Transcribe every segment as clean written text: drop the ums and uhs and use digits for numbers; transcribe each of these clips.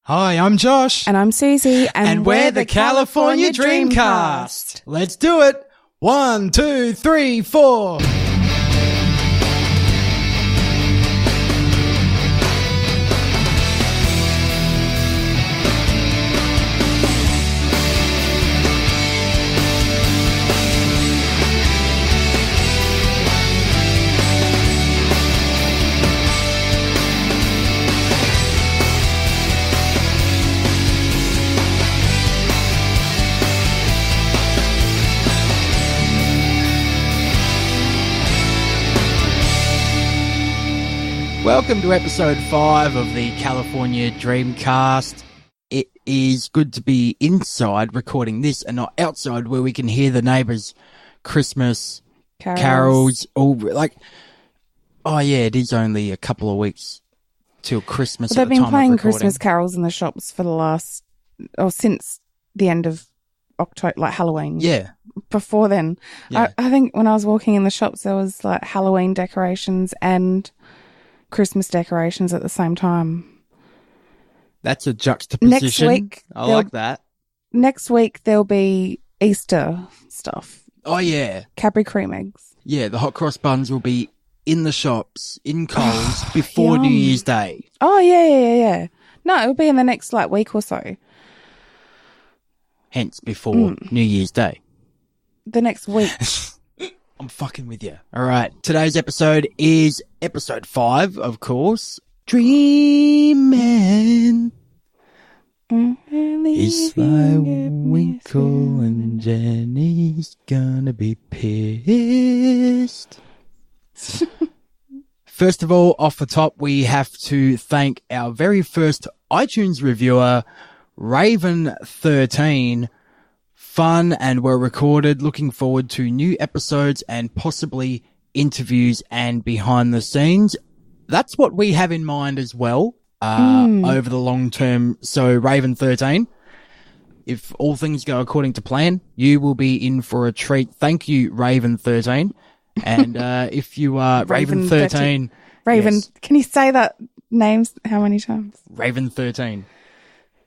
Hi, I'm Josh. And I'm Susie. And we're the California Dreamcast. Let's do it. 1, 2, 3, 4. Welcome to episode 5 of the California Dreamcast. It is good to be inside recording this and not outside where we can hear the neighbours' Christmas carols. Oh yeah, it is only a couple of weeks till Christmas. Well, they've been playing Christmas carols in the shops for since the end of October, like Halloween. Yeah. Before then. Yeah. I think when I was walking in the shops, there was like Halloween decorations and Christmas decorations at the same time. That's a juxtaposition. Next week, I like that. Next week there'll be Easter stuff. Oh yeah, Cadbury cream eggs. Yeah, the hot cross buns will be in the shops in Coles before New Year's Day. Oh yeah. No, it'll be in the next week or so. Hence before New Year's Day. The next week. I'm fucking with you. All right. Today's episode is episode 5, of course. Dreamin'. It's like Winkle and Jenny's gonna be pissed. First of all, off the top, we have to thank our very first iTunes reviewer, Raven13. Fun and were recorded. Looking forward to new episodes and possibly interviews and behind the scenes. That's what we have in mind as well over the long term. So Raven13, if all things go according to plan, you will be in for a treat. Thank you, Raven13. And if you are Raven13, Raven, yes. Can you say that names how many times? Raven13.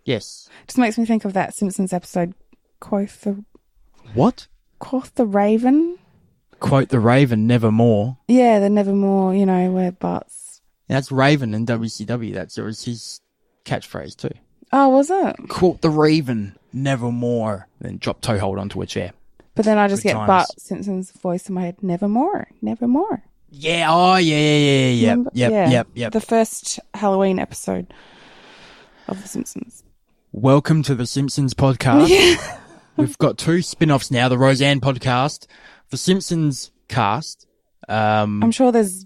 Yes. Just makes me think of that Simpsons episode. Quoth the Raven. Quote the Raven, nevermore. Yeah, the nevermore, where Bart's... That's Raven in WCW. That was his catchphrase too. Oh, was it? Quote the Raven, nevermore. Then drop toe hold onto a chair. But then I just get Bart Simpson's voice in my head. Nevermore. Yeah, oh, yeah. Yep. The first Halloween episode of The Simpsons. Welcome to The Simpsons podcast. Yeah. We've got 2 spin-offs now, the Roseanne podcast, The Simpsons cast. I'm sure there's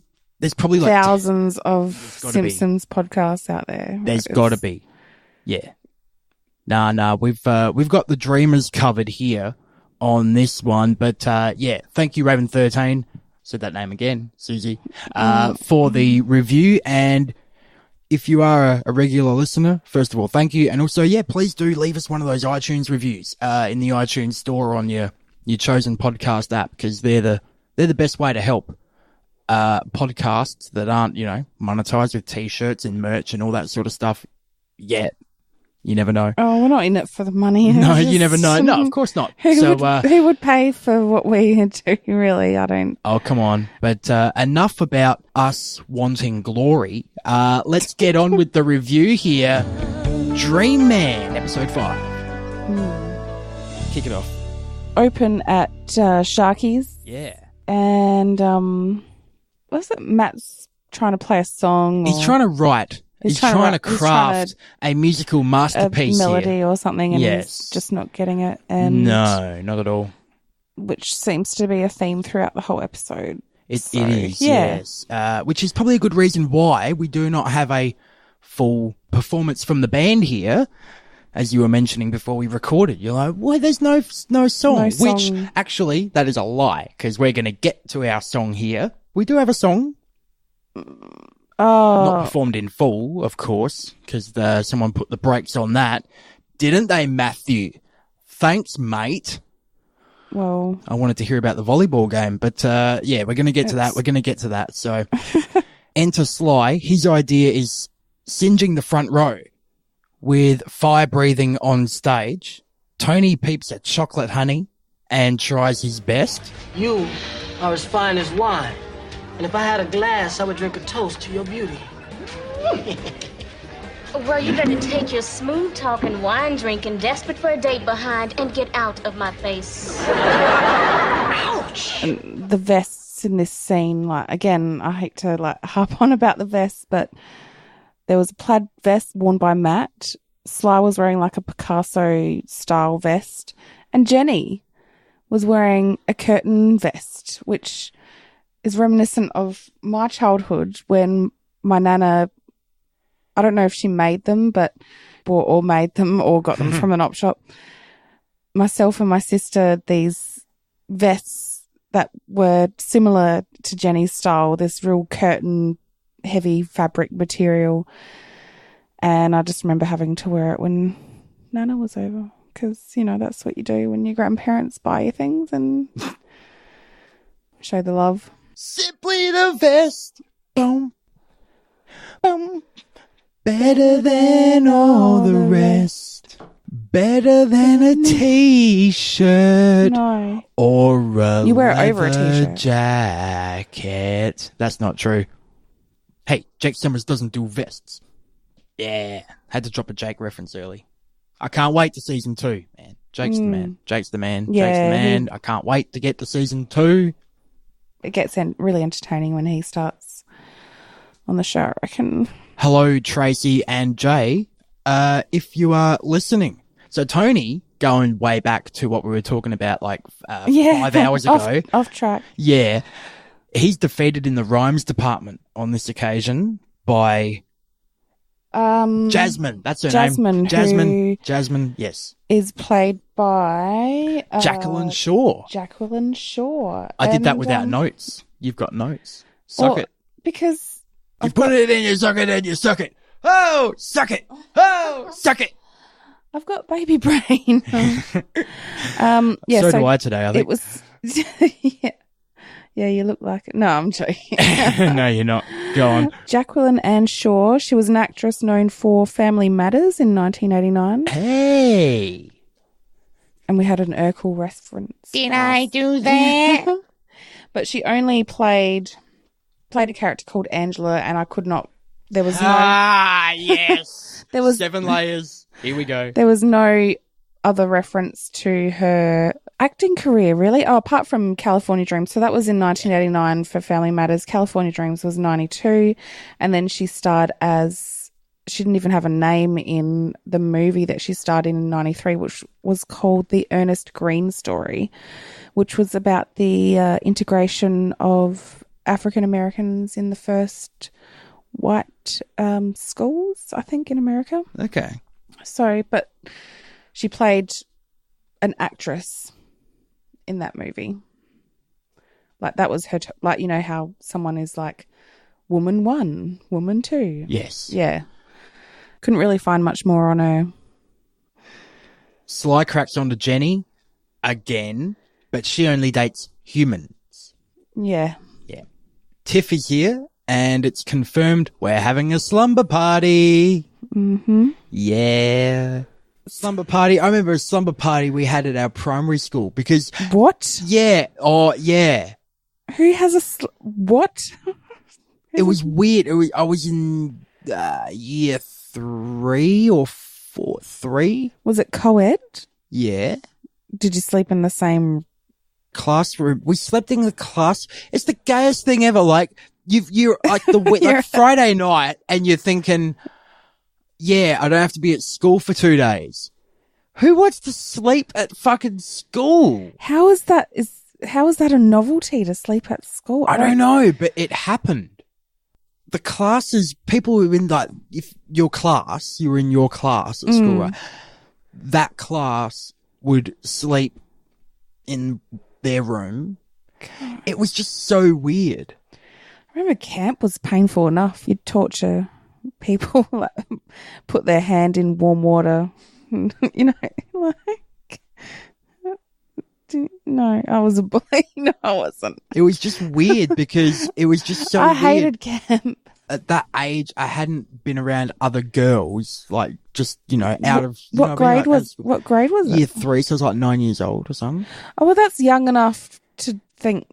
probably thousands of Simpsons podcasts out there. There's got to be. Yeah. Nah, we've got the Dreamers covered here on this one, but thank you, Raven13. Said that name again, Susie, for the review. And if you are a regular listener, first of all, thank you. And also, please do leave us one of those iTunes reviews in the iTunes store on your chosen podcast app, because they're the best way to help podcasts that aren't, monetized with T-shirts and merch and all that sort of stuff yet. You never know. Oh, we're not in it for the money. No, you never know. No, of course not. Who would pay for what we do, really? I don't. Oh, come on. But enough about us wanting glory. Let's get on with the review here. Dream Man, episode 5. Kick it off. Open at Sharky's. Yeah. And, what's it? Matt's trying to play a song. He's trying to write. He's trying to craft a musical masterpiece, a melody here. Or something, and he's just not getting it. And no, not at all. Which seems to be a theme throughout the whole episode. It is, yes. Which is probably a good reason why we do not have a full performance from the band here, as you were mentioning before we recorded. You're like, well, there's no song. Which, actually, that is a lie, because we're going to get to our song here. We do have a song. Not performed in full, of course, because someone put the brakes on that. Didn't they, Matthew? Thanks, mate. Well, I wanted to hear about the volleyball game, but we're going to get to that. We're going to get to that. So, enter Sly. His idea is singeing the front row with fire breathing on stage. Tony peeps at chocolate honey and tries his best. You are as fine as wine. And if I had a glass, I would drink a toast to your beauty. Well, you better take your smooth-talking, wine-drinking, desperate for a date behind and get out of my face. Ouch! And the vests in this scene, like, again, I hate to, like, harp on about the vests, but there was a plaid vest worn by Matt. Sly was wearing, like, a Picasso-style vest. And Jenny was wearing a curtain vest, which is reminiscent of my childhood when my nana, I don't know if she made them, but or made them or got them from an op shop. Myself and my sister, these vests that were similar to Jenny's style, this real curtain heavy fabric material. And I just remember having to wear it when Nana was over because, you know, that's what you do when your grandparents buy you things and show the love. Simply the vest. Boom. Boom. Better than all the rest. Better than a t-shirt. No. Or a You wear it over a leather t-shirt. jacket. That's not true. Hey, Jake Summers doesn't do vests. Yeah. Had to drop a Jake reference early. I can't wait to season 2, man. Jake's the man. Jake's the man. Yeah, Jake's the man. I can't wait to get to season 2. It gets really entertaining when he starts on the show, I reckon. Hello, Tracy and Jay, if you are listening. So Tony, going way back to what we were talking about like 5 hours ago. Off track. Yeah. He's defeated in the rhymes department on this occasion by Jasmine. That's her name. Jasmine, yes. Is played by Jacqueline Shaw. Jacqueline Shaw. I did that without notes. You've got notes. Suck it. Because You put it in, you suck it in, you suck it. Oh, suck it. Oh, suck it. I've got baby brain. So do I today, I think. It was, yeah, you look like it. No, I'm joking. No, you're not. Go on. Jacqueline Ann Shaw. She was an actress known for Family Matters in 1989. Hey. And we had an Urkel reference. Did I do that? But she only played a character called Angela, and I could not. There was no. Yes. There was 7 layers. Here we go. There was no other reference to her acting career, really. Oh, apart from California Dreams. So that was in 1989 for Family Matters. California Dreams was 92, and then she starred as. She didn't even have a name in the movie that she starred in 93, which was called The Ernest Green Story, which was about the integration of African Americans in the first white schools, I think, in America. Okay. So, but she played an actress in that movie. Like, that was her, like, you know how someone is like woman 1, woman 2. Yes. Yeah. Couldn't really find much more on her. Sly cracks onto Jenny again, but she only dates humans. Yeah. Yeah. Tiff is here, and it's confirmed we're having a slumber party. Mm-hmm. Yeah. Slumber party. I remember a slumber party we had at our primary school because... What? Yeah. Oh, yeah. Who has a... What? It was weird. I was in year 3 or 3. Was it co-ed? Yeah. Did you sleep in the same... classroom? We slept in the class. It's the gayest thing ever. Like, you're like like Friday night and you're thinking... Yeah, I don't have to be at school for 2 days. Who wants to sleep at fucking school? How is that a novelty to sleep at school? I don't know, but it happened. The classes, people who were in like, if your class, you were in your class at school, right? That class would sleep in their room. It was just so weird. I remember camp was painful enough. You'd torture people, like, put their hand in warm water, you know, like, no, I was a bully. No, I wasn't. It was just weird because it was just so weird. I hated camp. at that age, I hadn't been around other girls, like just, out of... What grade was it? Year 3, so I was like 9 years old or something. Oh, well, that's young enough to think.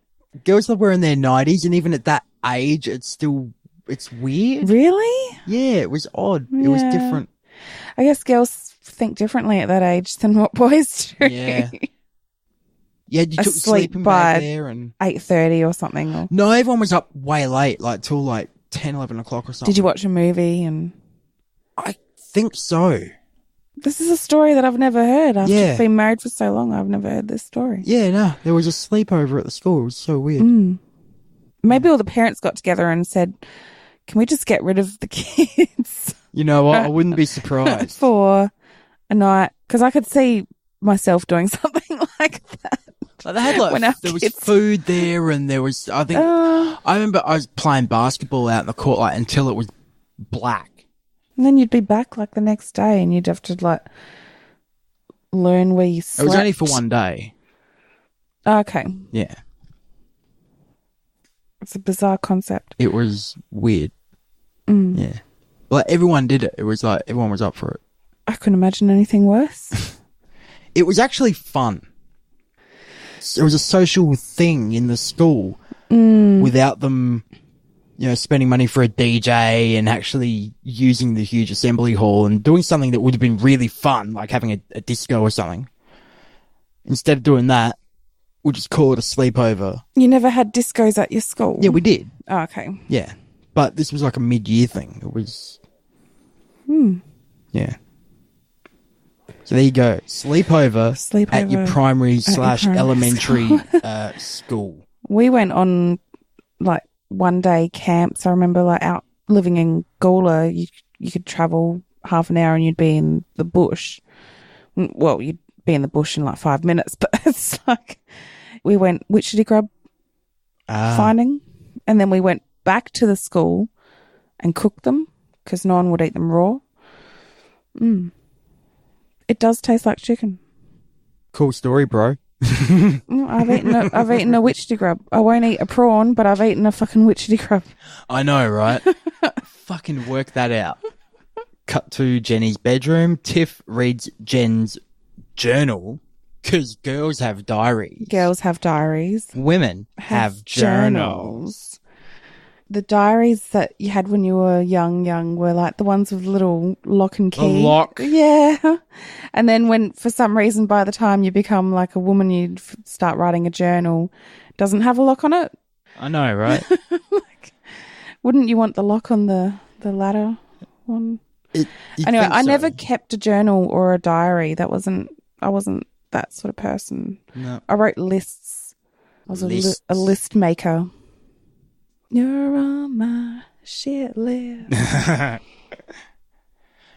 Girls that were in their 90s, and even at that age, it's weird. Really? Yeah, it was odd. It was Yeah. different. I guess girls think differently at that age than what boys do. Yeah. Yeah, you took the Asleep sleeping by bag there and... 8:30 or something. Or... No, everyone was up way late, like till like 10, 11 o'clock or something. Did you watch a movie? And I think so. this is a story that I've never heard. After Yeah. being married for so long, I've never heard this story. Yeah, no, there was a sleepover at the school. It was so weird. Maybe all the parents got together and said, can we just get rid of the kids You know what? I wouldn't be surprised. for a night? Because I could see myself doing something like that. Like they had When our there was kids- food there, and there was, I think, I remember I was playing basketball out in the court, like, until it was black. And then you'd be back like the next day and you'd have to like learn where you It slept. was only for one day. Okay. Yeah. It's a bizarre concept. It was weird. Yeah. Like, everyone did it. It was like, everyone was up for it. I couldn't imagine anything worse. It was actually fun. It was a social thing in the school without them, spending money for a DJ and actually using the huge assembly hall and doing something that would have been really fun, like having a disco or something. Instead of doing that, we'll just call it a sleepover. You never had discos at your school? Yeah, we did. Oh, okay. Yeah. But this was like a mid-year thing. It was... Yeah. So there you go. Sleepover at your primary / elementary school. We went on like one day camps. I remember like out living in Gawler, you could travel half an hour and you'd be in the bush. Well, you'd be in the bush in like 5 minutes, but it's like we went witchetty grub finding, and then we went back to the school and cooked them because no one would eat them raw. It does taste like chicken. Cool story, bro. I've eaten a witchetty grub. I won't eat a prawn, but I've eaten a fucking witchetty grub. I know, right? Fucking work that out. Cut to Jenny's bedroom. Tiff reads Jen's journal because girls have diaries. Girls have diaries. Women have journals. The diaries that you had when you were young were like the ones with little lock and key. A lock. Yeah. And then when, for some reason, by the time you become like a woman, you'd start writing a journal. Doesn't have a lock on it. I know, right? Wouldn't you want the lock on the latter one? Anyway, I never kept a journal or a diary. I wasn't that sort of person. No. I wrote lists. I was a list maker. You're on my shit list.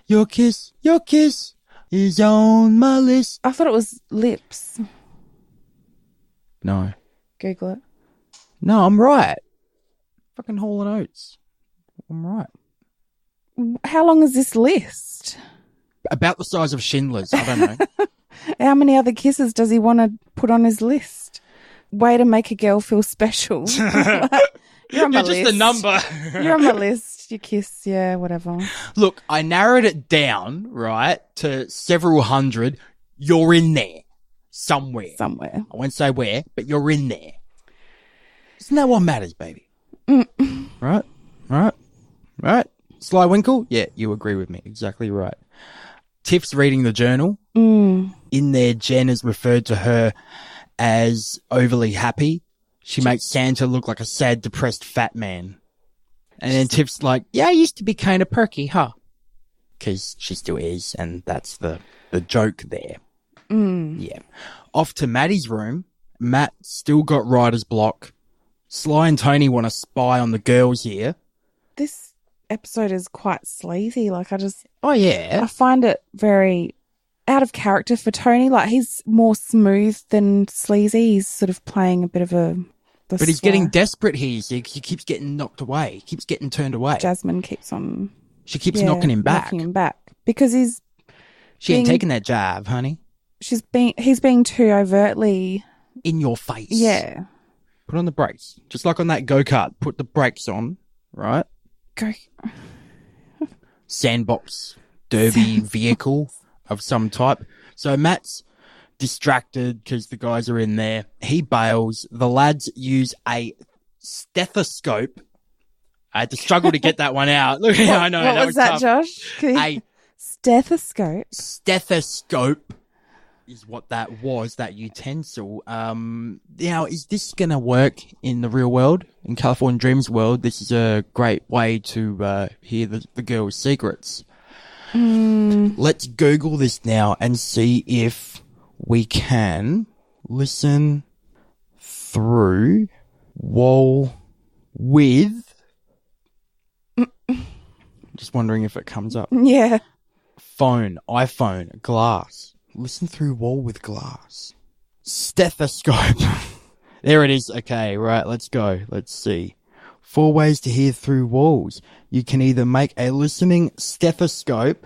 Your kiss is on my list. I thought it was lips. No. Google it. No, I'm right. Fucking Hall and Oates. I'm right. How long is this list? About the size of Schindler's. I don't know. How many other kisses does he want to put on his list? Way to make a girl feel special. You're on my list. Just a number. You're on my list. You kiss, yeah, whatever. Look, I narrowed it down, right, to several hundred. You're in there. Somewhere. Somewhere. I won't say where, but you're in there. Isn't that what matters, baby? Right? Sly Winkle? Yeah, you agree with me. Exactly right. Tiff's reading the journal. In there, Jen has referred to her as overly happy. She makes Santa look like a sad, depressed fat man. And then Tiff's like, yeah, I used to be kind of perky, huh? Because she still is, and that's the joke there. Yeah. Off to Maddie's room. Matt still got writer's block. Sly and Tony want to spy on the girls here. This episode is quite sleazy. Like, Oh, yeah. I find it very out of character for Tony. Like, he's more smooth than sleazy. He's sort of playing a bit of a... But he's getting desperate here. He keeps getting knocked away. He keeps getting turned away. Jasmine keeps on... She keeps knocking him back. Because She ain't taking that jab, honey. He's being too overtly... In your face. Yeah. Put on the brakes. Just like on that go-kart. Put the brakes on, right? Go. sandbox derby vehicle of some type. So Matt's distracted because the guys are in there. He bails. The lads use a stethoscope. I had to struggle to get that one out. Look, I know. What was that, tough. Josh? A Stethoscope. Stethoscope is what that was, that utensil. Now, is this going to work in the real world? In California Dreams world, this is a great way to hear the girl's secrets. Let's Google this now and see if we can listen through wall with... Just wondering if it comes up. Yeah. Phone, iPhone, glass. Listen through wall with glass. Stethoscope. There it is. Okay, right, let's go. Let's see. 4 ways to hear through walls. You can either make a listening stethoscope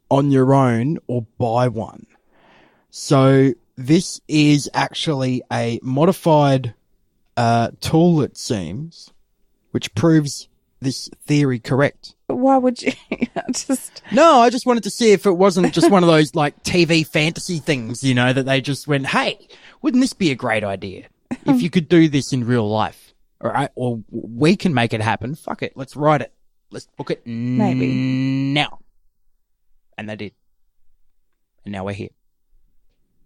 on your own or buy one. So this is actually a modified tool, it seems, which proves this theory correct. But why would you just... No, I just wanted to see if it wasn't just one of those like TV fantasy things, you know, that they just went, hey, wouldn't this be a great idea if you could do this in real life? All right, or we can make it happen. Fuck it, let's write it. Let's book it Maybe now. And they did. And now we're here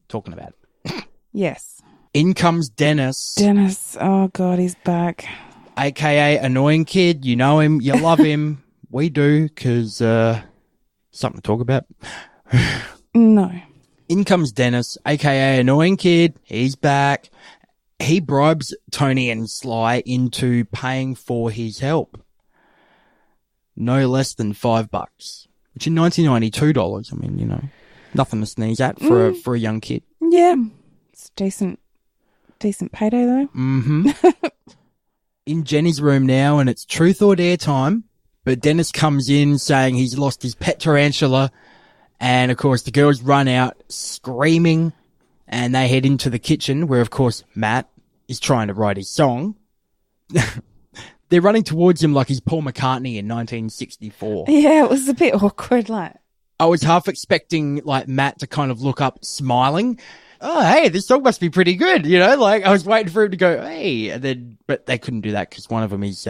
talking about it. Yes. In comes Dennis. Dennis. Oh, God, he's back. AKA Annoying Kid. You know him. You love him. We do, because something to talk about. No. In comes Dennis, AKA Annoying Kid. He's back. He bribes Tony and Sly into paying for his help. No less than $5, which in 1992 dollars, I mean, you know, nothing to sneeze at for a young kid. Yeah. It's decent payday, though. Mm-hmm. In Jenny's room now, and it's truth or dare time. But Dennis comes in saying he's lost his pet tarantula. And, of course, the girls run out screaming. And they head into the kitchen where, of course, Matt is trying to write his song. They're running towards him like he's Paul McCartney in 1964. Yeah, it was a bit awkward, like. I was half expecting, like, Matt to kind of look up smiling. Oh, hey, this song must be pretty good, you know? Like, I was waiting for him to go, hey, and then, but they couldn't do that because one of them is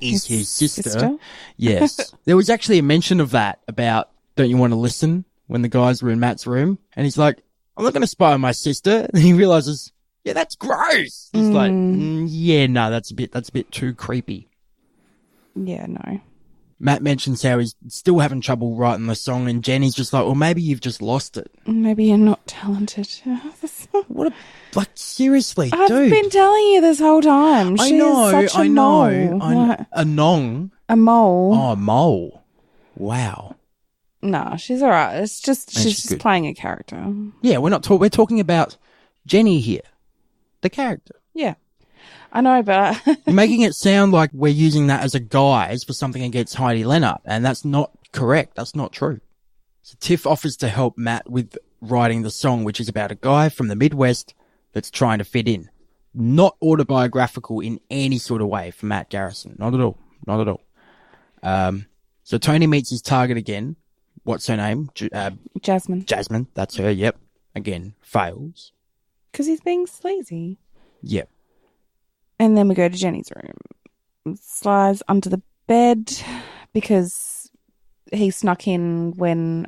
his sister. Yes. There was actually a mention of that about, don't you want to listen, when the guys were in Matt's room? And he's like, I'm not going to spy on my sister. And he realizes, yeah, that's gross. He's like, yeah, no, that's a bit too creepy. Yeah, no. Matt mentions how he's still having trouble writing the song, and Jenny's just like, well, maybe you've just lost it. Maybe you're not talented. What a, like, seriously, I've dude. been telling you this whole time. I She know, is such a I know. mole. Like, A nong. a mole. Oh, a mole. Wow. No, she's all right. It's just she's she's just good. playing a character. Yeah, we're talking about Jenny here, the character. Yeah, I know, but You're making it sound like we're using that as a guise for something against Heidi Leonard, and that's not correct. That's not true. So Tiff offers to help Matt with writing the song, which is about a guy from the Midwest that's trying to fit in. Not autobiographical in any sort of way for Matt Garrison. Not at all. Not at all. So Tony meets his target again. What's her name? Jasmine, Jasmine. That's her. Yep. Again, fails. because he's being sleazy. Yep. And then we go to Jenny's room. Sly's under the bed because he snuck in when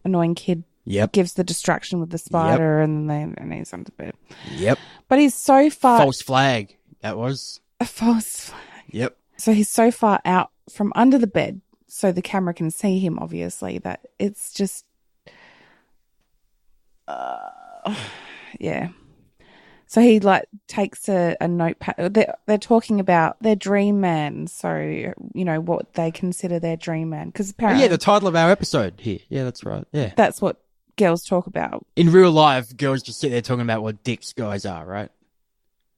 Annoying Kid Yep. gives the distraction with the spider, and he's under the bed. Yep. But he's so far False flag. That was. a false flag. Yep. So he's so far out from under the bed, so the camera can see him. Obviously, that it's just, yeah. So he like takes a notepad. They're talking about their dream man. So you know what they consider their dream man, because Oh, apparently yeah, the title of our episode here. Yeah, that's right. Yeah. that's what girls talk about. In real life, girls just sit there talking about what dicks guys are, right?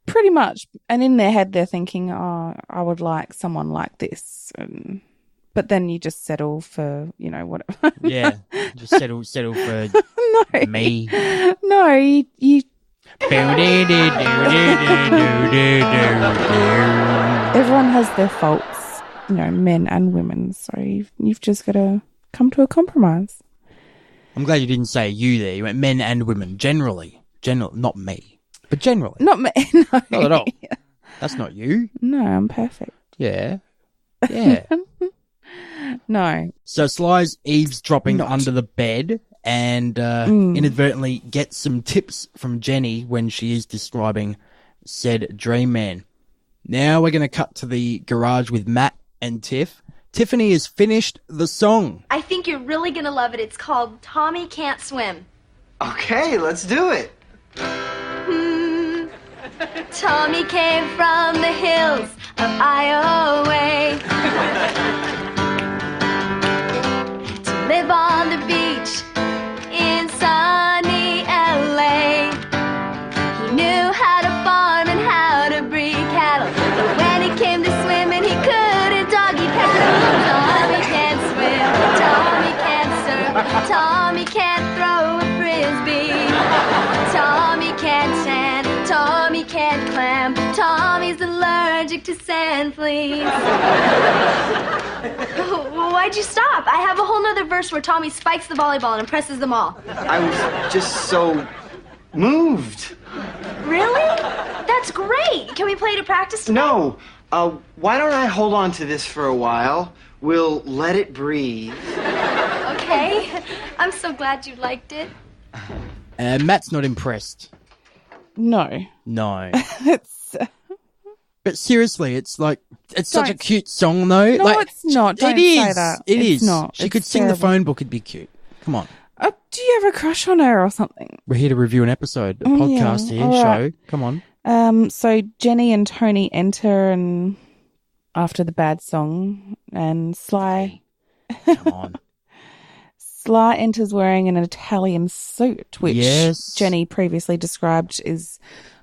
Pretty much. And in their head, they're thinking, oh, I would like someone like this. But then you just settle for, you know, whatever. Yeah. Just settle for No. me. No, you everyone has their faults. men and women. So you've just got to come to a compromise. I'm glad you didn't say you there. You went men and women. Generally, not me, but generally. Not me. No. Not at all. That's not you. No, I'm perfect. Yeah. Yeah. No. So Sly's eavesdropping under the bed and inadvertently gets some tips from Jenny when she is describing said dream man. Now we're going to cut to the garage with Matt and Tiff. Tiffany has finished the song. I think you're really gonna love it. It's called Tommy Can't Swim. Okay, let's do it. Tommy came from the hills of Iowa to live on the beach in sunny LA. He knew how to farm and how to breed cattle, but when it came to swimming, he couldn't doggy paddle. Tommy can't swim, Tommy can't surf, Tommy can't throw a frisbee, Tommy can't tan, Tommy can't clam, Tommy's allergic to sand fleas. Why'd you stop? I have a whole nother verse where Tommy spikes the volleyball and impresses them all. I was just so moved. Really? That's great. Can we play to practice tonight? No. Why don't I hold on to this for a while? We'll let it breathe. Okay. I'm so glad you liked it. Matt's not impressed. No. No. It's But seriously, it's like, it's such a Don't- cute song though. No, like, it's not. Don't it is. say that. It It's is. not. She It's could sing terrible. the phone book, it'd be cute. Come on. do you have a crush on her or something? We're here to review an episode, a podcast yeah. here, All show. right. Come on. So Jenny and Tony enter and after the bad song and Sly Come on. Sly enters wearing an Italian suit, which Yes. Jenny previously described is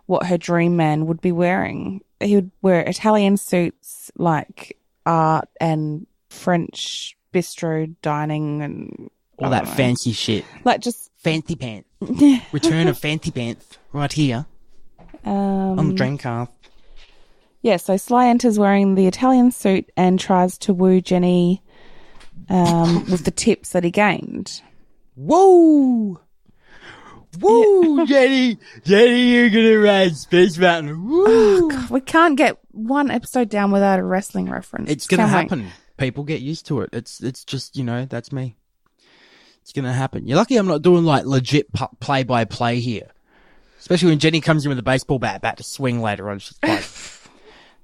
what her dream man would be wearing. He would wear Italian suits like art and French bistro dining and All I that don't know. fancy shit. Like just Fancy pants. Return of fancy pants right here on the Dreamcast. yeah, so Sly enters wearing the Italian suit and tries to woo Jenny with the tips that he gained. Whoa! Woo, Jenny! Jenny, you're gonna ride Space Mountain. Woo! Oh, God, we can't get one episode down without a wrestling reference. It's gonna can we? happen. People get used to it. It's just, that's me. It's gonna happen. You're lucky I'm not doing like legit play-by-play here. Especially when Jenny comes in with a baseball bat about to swing later on. She's like,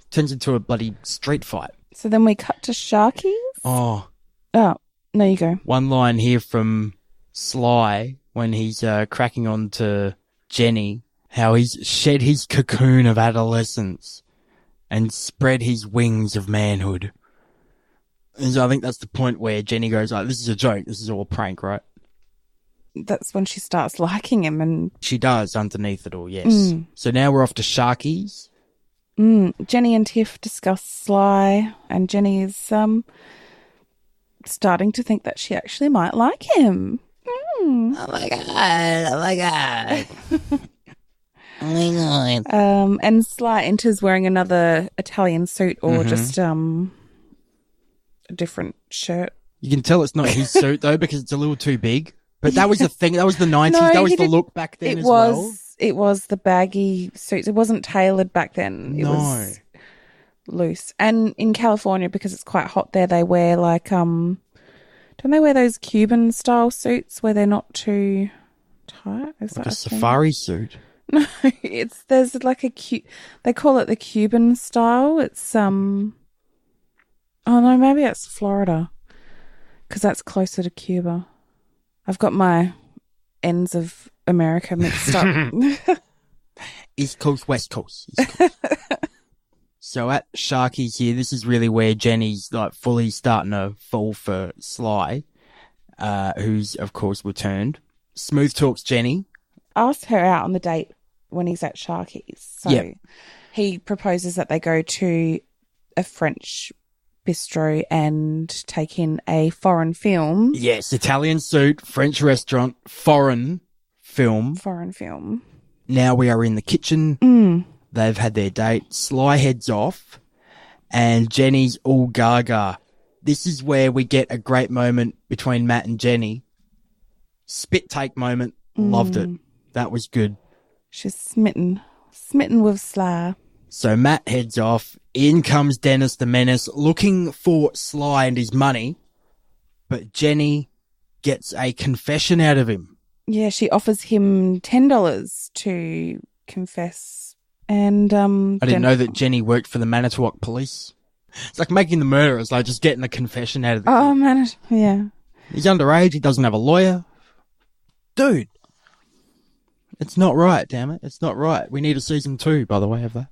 turns into a bloody street fight. So then we cut to Sharky's. Oh, Oh, there you go. one line here from Sly when he's cracking on to Jenny, how he's shed his cocoon of adolescence and spread his wings of manhood. And so I think that's the point where Jenny goes like, this is a joke, this is all a prank, right? That's when she starts liking him, and She does underneath it all, yes. So now we're off to Sharky's. Jenny and Tiff discuss Sly, and Jenny is starting to think that she actually might like him. Oh my god. Oh my god. Oh my god. And Sly enters wearing another Italian suit or just a different shirt. You can tell it's not his suit though because it's a little too big. But that was the thing. That was the 90s. No, that was he the did- look back then It as was. well. It was the baggy suits. It wasn't tailored back then. It No. was loose. And in California, because it's quite hot there, they wear like don't they wear those Cuban style suits where they're not too tight? Is Like that a thing? safari suit. No, there's like they call it the Cuban style. It's oh no, maybe it's Florida because that's closer to Cuba. I've got my ends of America mixed up. East Coast, West Coast. East Coast. So at Sharky's here, this is really where Jenny's like fully starting to fall for Sly, who's of course returned. Smooth talks Jenny. Asked her out on the date when he's at Sharky's. So Yep. he proposes that they go to a French bistro and take in a foreign film. Yes, Italian suit, French restaurant, foreign film. Now we are in the kitchen. They've had their date. Sly heads off and Jenny's all gaga. This is where we get a great moment between Matt and Jenny. Spit take moment. Loved it. That was good. She's smitten with Sly. So Matt heads off. In comes Dennis the Menace looking for Sly and his money. But Jenny gets a confession out of him. Yeah, she offers him $10 to confess. And I didn't know that Jenny worked for the Manitowoc police. It's like making the murderers, like just getting a confession out of the Oh, man. Yeah. He's underage. He doesn't have a lawyer. Dude. It's not right, damn it. It's not right. We need a season 2, by the way, of that.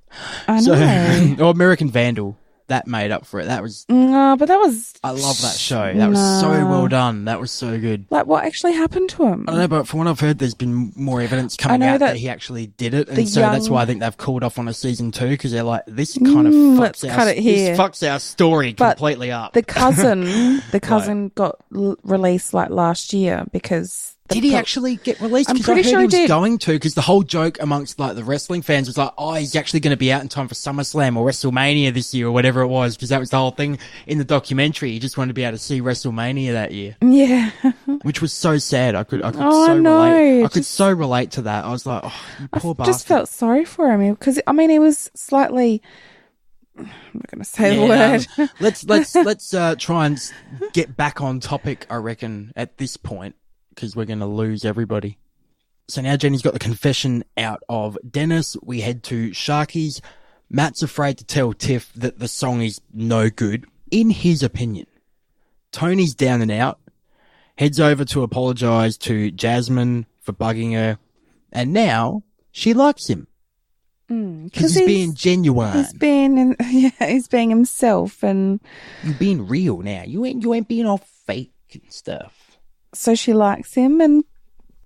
I know. Or American Vandal. That made up for it. That was... No, but that was... I love that show. That was so well done. That was so good. Like, what actually happened to him? I don't know, but from what I've heard, there's been more evidence coming out that he actually did it. And so that's why I think they've called off on a season 2, because they're like, this kind of fucks our story completely up. The cousin got released like last year because... Did he actually get released? I'm pretty sure he was going to, because the whole joke amongst like the wrestling fans was like, oh, he's actually going to be out in time for SummerSlam or WrestleMania this year or whatever it was, because that was the whole thing in the documentary. He just wanted to be able to see WrestleMania that year. Yeah. Which was so sad. I could relate. I could so relate to that. I was like, oh, you poor bastard. I just felt sorry for him because, I mean, he was slightly... I'm not going to say the word. Let's try and get back on topic, I reckon, at this point, because we're going to lose everybody. So now Jenny's got the confession out of Dennis. We head to Sharky's. Matt's afraid to tell Tiff that the song is no good, in his opinion. Tony's down and out, heads over to apologise to Jasmine for bugging her, and now she likes him. Because he's being genuine. He's being himself, and you're being real now. You ain't being all fake and stuff. So she likes him and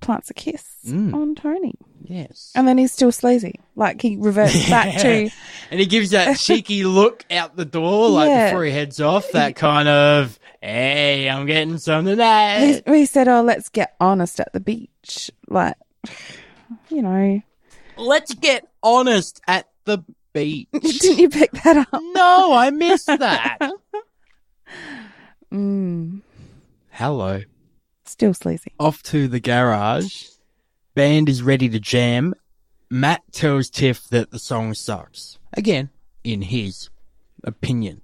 plants a kiss on Tony. Yes. And then he's still sleazy. Like he reverts back to... And he gives that cheeky look out the door, like before he heads off, that kind of, hey, I'm getting some tonight. He said, oh, let's get honest at the beach. Like, you know. Let's get honest at the beach. Didn't you pick that up? No, I missed that. Hello. Still sleazy. Off to the garage. Band is ready to jam. Matt tells Tiff that the song sucks. Again, in his opinion.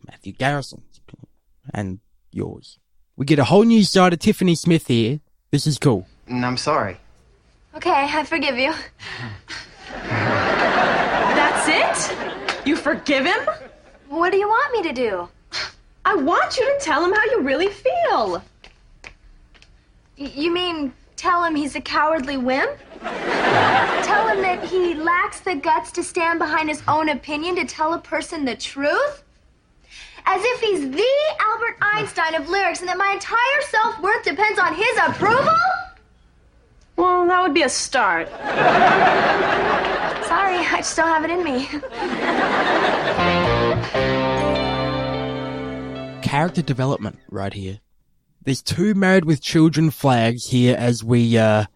Matthew Garrison's opinion. And yours. We get a whole new side of Tiffany Smith here. This is cool. I'm sorry. Okay, I forgive you. That's it? You forgive him? What do you want me to do? I want you to tell him how you really feel. You mean tell him he's a cowardly wimp? Tell him that he lacks the guts to stand behind his own opinion to tell a person the truth? As if he's the Albert Einstein of lyrics and that my entire self-worth depends on his approval? Well, that would be a start. Sorry, I just don't have it in me. Character development right here. There's 2 Married with Children flags here as we head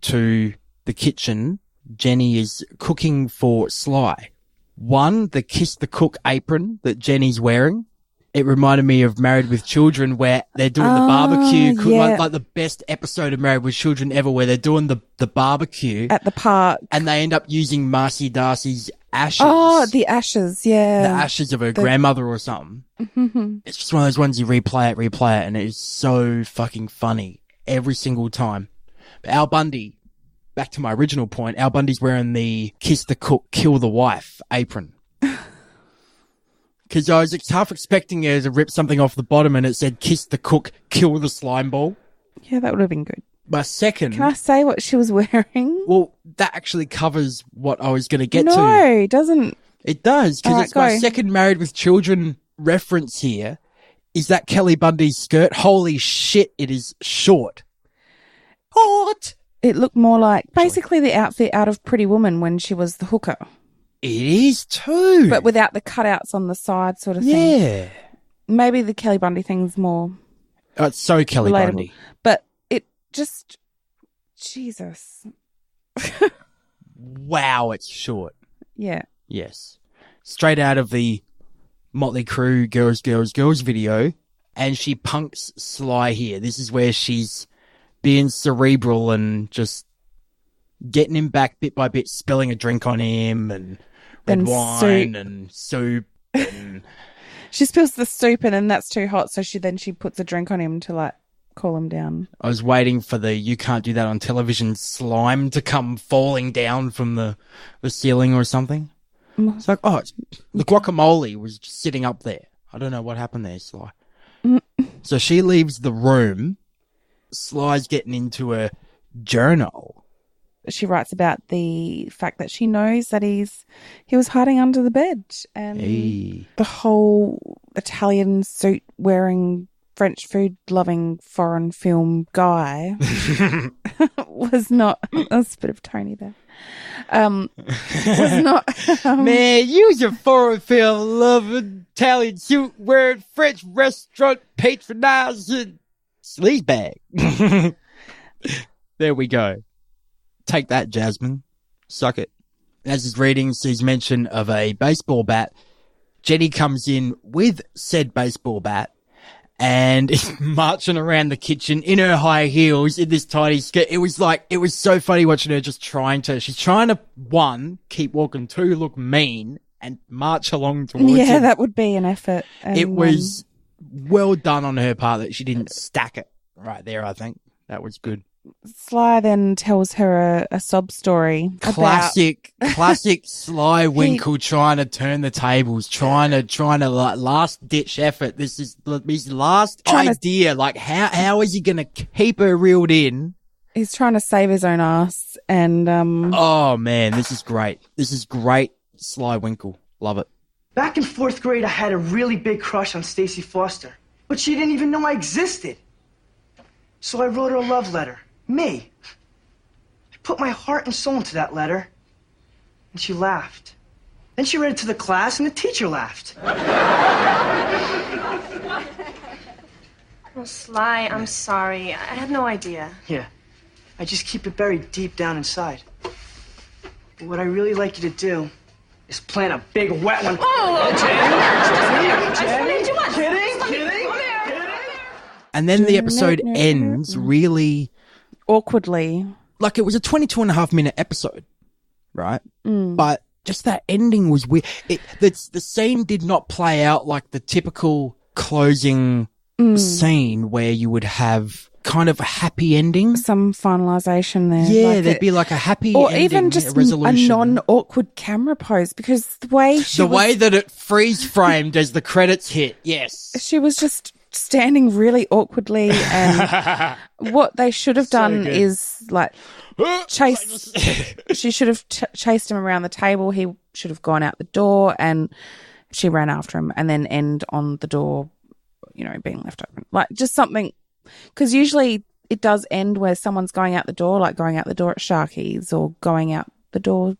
to the kitchen. Jenny is cooking for Sly. One, the Kiss the Cook apron that Jenny's wearing. It reminded me of Married with Children where they're doing the barbecue. Like the best episode of Married with Children ever where they're doing the barbecue. At the park. And they end up using Marcy Darcy's ashes. Oh, the ashes, yeah. The ashes of her grandmother or something. It's just one of those ones you replay it, and it is so fucking funny every single time. But Al Bundy, back to my original point, Al Bundy's wearing the Kiss the Cook, Kill the Wife apron. Because I was half expecting her to rip something off the bottom and it said, Kiss the Cook, Kill the Slime Ball. Yeah, that would have been good. My second... Can I say what she was wearing? Well, that actually covers what I was going to get to. No, it doesn't. It does, because it's my second Married with Children reference here. Is that Kelly Bundy's skirt? Holy shit, it is short. Hot! It looked more like basically the outfit out of Pretty Woman when she was the hooker. It is too. But without the cutouts on the side sort of thing. Yeah. Maybe the Kelly Bundy thing's more it's so Kelly relatable. Bundy. But it just... Jesus. Wow, it's short. Yeah. Yes. straight out of the Motley Crue Girls, Girls, Girls video, and she punks Sly here. This is where she's being cerebral and just getting him back bit by bit, spilling a drink on him and red wine and soup. And she spills the soup and then that's too hot, so she puts a drink on him to like cool him down. I was waiting for the "you can't do that on television" slime to come falling down from the ceiling or something. It's like, the guacamole was just sitting up there. I don't know what happened there, Sly. So she leaves the room. Sly's getting into a journal. She writes about the fact that she knows that he was hiding under the bed, and the whole Italian suit wearing, French food loving, foreign film guy was not. That's a bit of Tony there. Was not. Man, you's a foreign film loving, Italian suit wearing, French restaurant patronizing sleazebag. There we go. Take that, Jasmine. Suck it. As his reading sees mention of a baseball bat, Jenny comes in with said baseball bat and is marching around the kitchen in her high heels in this tiny skirt. It was so funny watching her just she's trying to, 1, keep walking, 2, look mean and march along towards him. That would be an effort. And, it was well done on her part that she didn't stack it right there, I think. That was good. Sly then tells her a sob story. Classic Sly Winkle trying to turn the tables, trying to like last ditch effort. This is his last idea. Like how is he going to keep her reeled in? He's trying to save his own ass, and oh man, this is great. This is great, Sly Winkle. Love it. Back in 4th grade, I had a really big crush on Stacy Foster, but she didn't even know I existed. So I wrote her a love letter. Me. I put my heart and soul into that letter, and she laughed. Then she read it to the class, and the teacher laughed. Oh, Sly, I'm sorry. I had no idea. Yeah, I just keep it buried deep down inside. But what I really like you to do is plant a big wet one. Oh, Kidding. And then the episode ends really awkwardly. Like it was a 22.5-minute episode, right? But just that ending was weird. The scene did not play out like the typical closing scene where you would have kind of a happy ending. Some finalization there. Yeah, like there'd be like a happy or ending, even just a resolution. a non-awkward camera pose, because the way that it freeze framed as the credits hit, yes. She was just standing really awkwardly, and what they should have done is like chase. She should have chased him around the table. He should have gone out the door, and she ran after him, and then end on the door, being left open. Like just something, because usually it does end where someone's going out the door, like going out the door at Sharky's or going out the door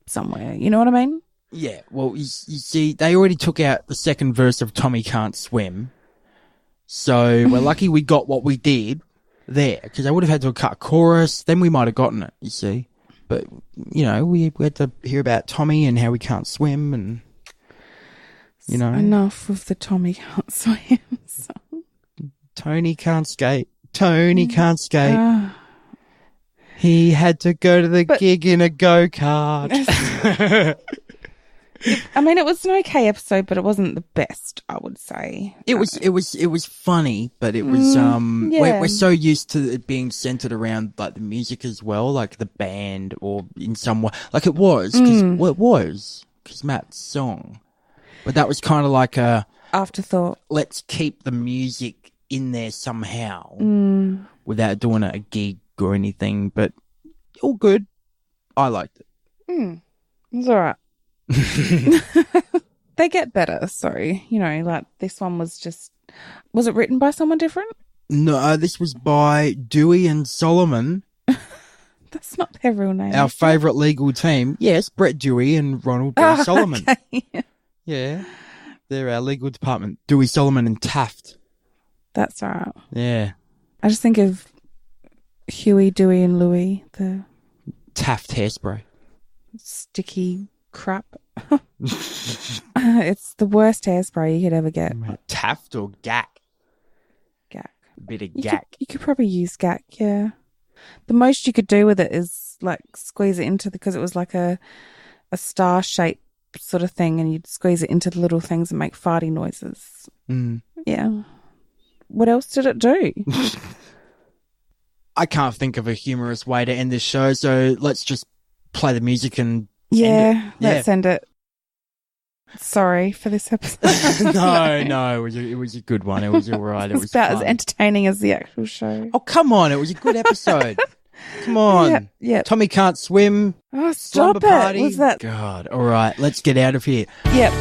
somewhere. You know what I mean? Yeah. Well, you see, they already took out the second verse of Tommy Can't Swim. So we're lucky we got what we did there, because they would have had to cut a chorus. Then we might have gotten it, you see. But, we had to hear about Tommy and how he can't swim and, Enough of the Tommy Can't Swim song. Tony can't skate. Tony can't skate. He had to go to the gig in a go-kart. I mean, it was an okay episode, but it wasn't the best, I would say. It was funny, but it was we're so used to it being centered around like the music as well, like the band, or in some way, like it was because Matt's song, but that was kind of like a afterthought. Let's keep the music in there somehow without doing a gig or anything, but all good. I liked it. It was all right. They get better, so like this one was it written by someone different? No, this was by Dewey and Solomon. That's not their real name. Our favourite legal team. Yes, Brett Dewey and Ronald B. Solomon. Okay. Yeah, they're our legal department. Dewey, Solomon and Taft. That's all right. Yeah. I just think of Huey, Dewey and Louie, the Taft hairspray. sticky crap. It's the worst hairspray you could ever get. Taft or Gack? Gack. A bit of Gack. You could probably use Gack, yeah. The most you could do with it is like squeeze it into because it was like a star shape sort of thing, and you'd squeeze it into the little things and make farty noises. Yeah. What else did it do? I can't think of a humorous way to end this show, so let's just play the music and let's end it. Sorry for this episode. No, it was a good one. It was all right. It was about fun. As entertaining as the actual show. Oh, come on. It was a good episode. Come on. Yeah. Tommy can't swim. Oh, stop it. Party. Was that... God. All right. Let's get out of here. Yep.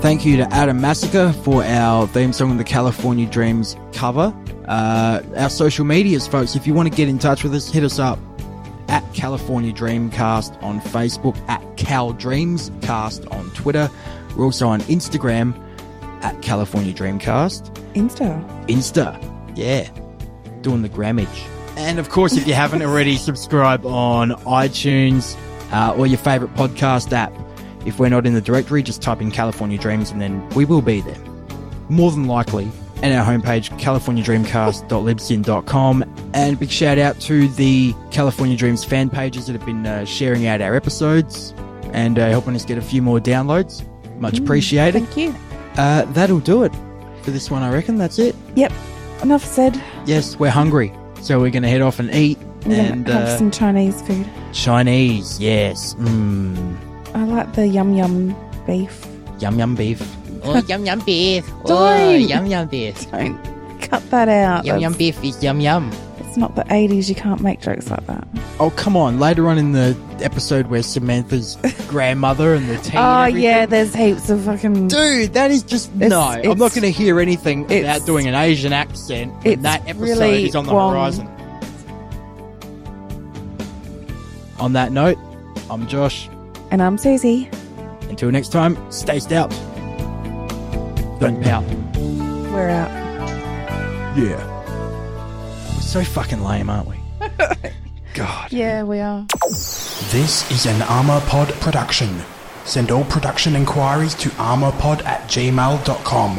Thank you to Adam Massacre for our theme song, The California Dreams cover. Our social medias, folks, if you want to get in touch with us, hit us up at California Dreamcast on Facebook, at Cal Dreamscast on Twitter. We're also on Instagram at California Dreamcast. Insta. Yeah. Doing the grammage. And of course, if you haven't already, subscribe on iTunes or your favorite podcast app. If we're not in the directory, just type in California Dreams and then we will be there. More than likely. And our homepage, californiadreamcast.libsyn.com. And big shout out to the California Dreams fan pages that have been sharing out our episodes and helping us get a few more downloads. Much appreciated. Thank you. That'll do it for this one, I reckon. That's it. Yep. Enough said. Yes, we're hungry. So we're going to head off and eat. And have some Chinese food. Chinese, yes. I like the yum yum beef. Yum yum beef. Oh, yum yum beef. Yum yum beef. Don't cut that out. Yum beef is yum yum. It's not the 80s. You can't make jokes like that. Oh, come on. Later on in the episode where Samantha's grandmother and the tea Oh, and yeah. There's heaps of fucking... Dude, that is just... I'm not going to hear anything without doing an Asian accent when that episode really is on the wrong. horizon. On that note, I'm Josh. And I'm Susie. Until next time, stay stout. Don't pout. We're out. Yeah. We're so fucking lame, aren't we? God. Yeah, we are. This is an Armour Pod production. Send all production inquiries to armourpod@gmail.com.